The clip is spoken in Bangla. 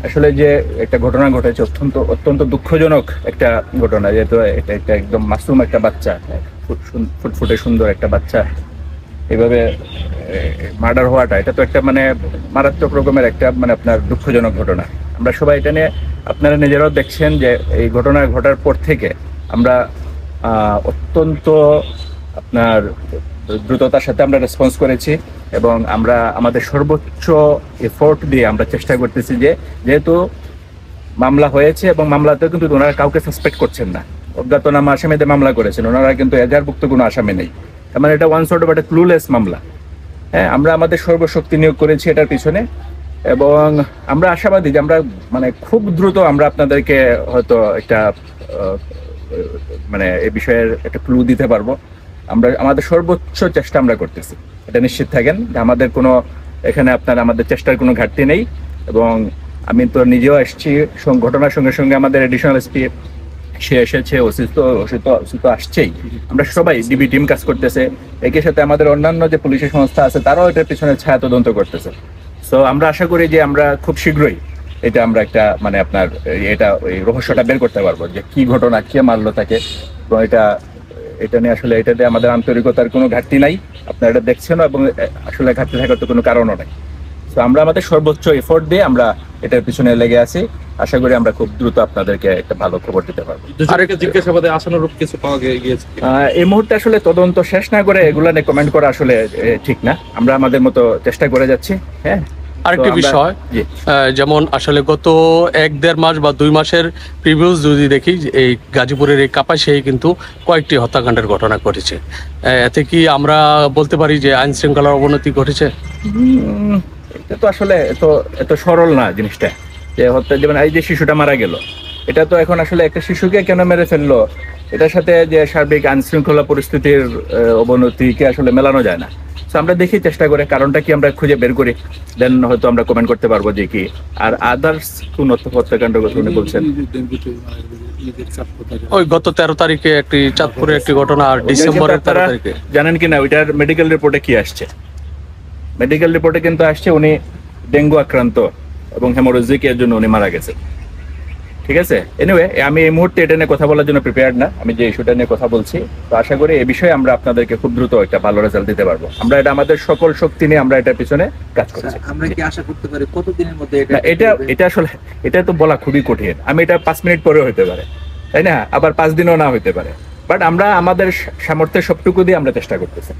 আসলে যে একটা ঘটনা ঘটেছে অত্যন্ত অত্যন্ত দুঃখজনক একটা ঘটনা, যেহেতু এটা একটা একদম মাসুম একটা বাচ্চা, ফুটফুটে সুন্দর একটা বাচ্চা এভাবে মার্ডার হওয়াটা, এটা তো একটা মানে মারাত্মক রকমের একটা মানে আপনার দুঃখজনক ঘটনা। আমরা সবাই এটা নিয়ে, আপনারা নিজেরাও দেখছেন যে এই ঘটনা ঘটার পর থেকে আমরা অত্যন্ত আপনার দ্রুততার সাথে আমরা রেসপন্স করেছি এবং আমরা আমাদের সর্বোচ্চ এফোর্ট দিয়ে আমরা চেষ্টা করতেছি যে যেহেতু মামলা হয়েছে এবং মামলাতেও কিন্তু ওনারা কাউকে সাসপেক্ট করছেন না, অজ্ঞাতনামা আসামিদের মামলা করেছেন, ওনারা কিন্তু এজাহারভুক্ত কোনো আসামি নেই। তার মানে এটা ওয়ান সর্ট অফ একটা ক্লুলেস মামলা। হ্যাঁ, আমরা আমাদের সর্বশক্তি নিয়োগ করেছি এটার পিছনে এবং আমরা আশাবাদী যে আমরা মানে খুব দ্রুত আমরা আপনাদেরকে হয়তো একটা মানে এই বিষয়ের একটা ক্লু দিতে পারবো। আমরা আমাদের সর্বোচ্চ চেষ্টা আমরা করতেছি, এটা নিশ্চিত থাকেন যে আমাদের কোনো এখানে আপনার আমাদের চেষ্টার কোনো ঘাটতি নেই। এবং আমি তো নিজেও আসছি, ঘটনার সঙ্গে সঙ্গে আমাদের এডিশনাল এসপি সে এসেছে, ওসি তো আসছেই, আমরা সবাই ডিবি টিম কাজ করতেছে, একই সাথে আমাদের অন্যান্য যে পুলিশের সংস্থা আছে তারাও এটার পিছনে ছায়া তদন্ত করতেছে। সো আমরা আশা করি যে আমরা খুব শীঘ্রই এটা আমরা একটা মানে আপনার এটা ওই রহস্যটা বের করতে পারবো যে কি ঘটনা, কে মারলো তাকে। এবং এটা নিয়ে আসলে এটাতে আমাদের আন্তরিকতার কোনো ঘাটতি নাই, আপনারা এটা দেখছেন এবং আসলে ঘাটতি থাকার তো কোনো কারণও নাই। তো আমরা আমাদের সর্বোচ্চ এফোর্ট দিয়ে আমরা এটার পিছনে লেগে আছি, আশা করি আমরা খুব দ্রুত আপনাদেরকে একটা ভালো খবর দিতে পারবো। জিজ্ঞাসাবাদে আশানুরূপ কিছু পাওয়া গিয়েছে? এই মুহূর্তে আসলে তদন্ত শেষ না করে এগুলা নিয়ে কমেন্ট করা আসলে ঠিক না, আমরা আমাদের মতো চেষ্টা করে যাচ্ছি। হ্যাঁ, আরেকটি বিষয়, যেমন আসলে গত 1-1.5 মাস বা 2 মাসের প্রিভিউস যদি দেখি, এই গাজীপুরের এই কাপাসিয়ায় কিন্তু কয়েকটি হত্যাকাণ্ডের ঘটনা ঘটেছে। এতে কি আমরা বলতে পারি যে আইন শৃঙ্খলার অবনতি ঘটেছে? এটা তো আসলে এত সরল না জিনিসটা, যে হত্যা যেমন এই যে শিশুটা মারা গেল, এটা তো এখন আসলে একটা শিশুকে কেন মেরে ফেললো এটার সাথে যে সার্বিক আইন শৃঙ্খলা পরিস্থিতির অবনতিকে আসলে মেলানো যায় না। আমরা দেখি চেষ্টা করে কারণটা কি আমরা খুঁজে বের করি, দেন হয়তো আমরা কমেন্ট করতে পারবো যে কি। আর আদার্স কোন হত্যাকাণ্ড কথা উনি বলছেন? ওই গত 13 তারিখে একটি চাঁদপুরে একটি ঘটনা, আর ডিসেম্বরের 13 তারিখে জানেন কিনা ওইটার মেডিকেল রিপোর্টে কি আসছে? মেডিকেল রিপোর্টে কিন্তু আসছে উনি ডেঙ্গু আক্রান্ত এবং হেমোরেজিক এর জন্য উনি মারা গেছে। ঠিক আছে, এনিওয়ে আমি এই মুহূর্তে এটা নিয়ে কথা বলার জন্য প্রিপেয়ার্ড না, আমি যে ইস্যুটা নিয়ে কথা বলছি। তো আশা করি এই বিষয়ে আমরা আপনাদেরকে খুব দ্রুত একটা ভালো রেজাল্ট দিতে পারবো। আমরা এটা আমাদের সকল শক্তি নিয়ে আমরা এটার পিছনে কাজ করছি। আমরা কি আশা করতে পারি কতদিনের মধ্যে এটা আসলে এটা তো বলা খুবই কঠিন। আমি এটা 5 মিনিট পরেও হতে পারে, তাই না, আবার 5 দিনও না হতে পারে, বাট আমরা আমাদের সামর্থ্যের সবটুকু দিয়ে আমরা চেষ্টা করতেছি।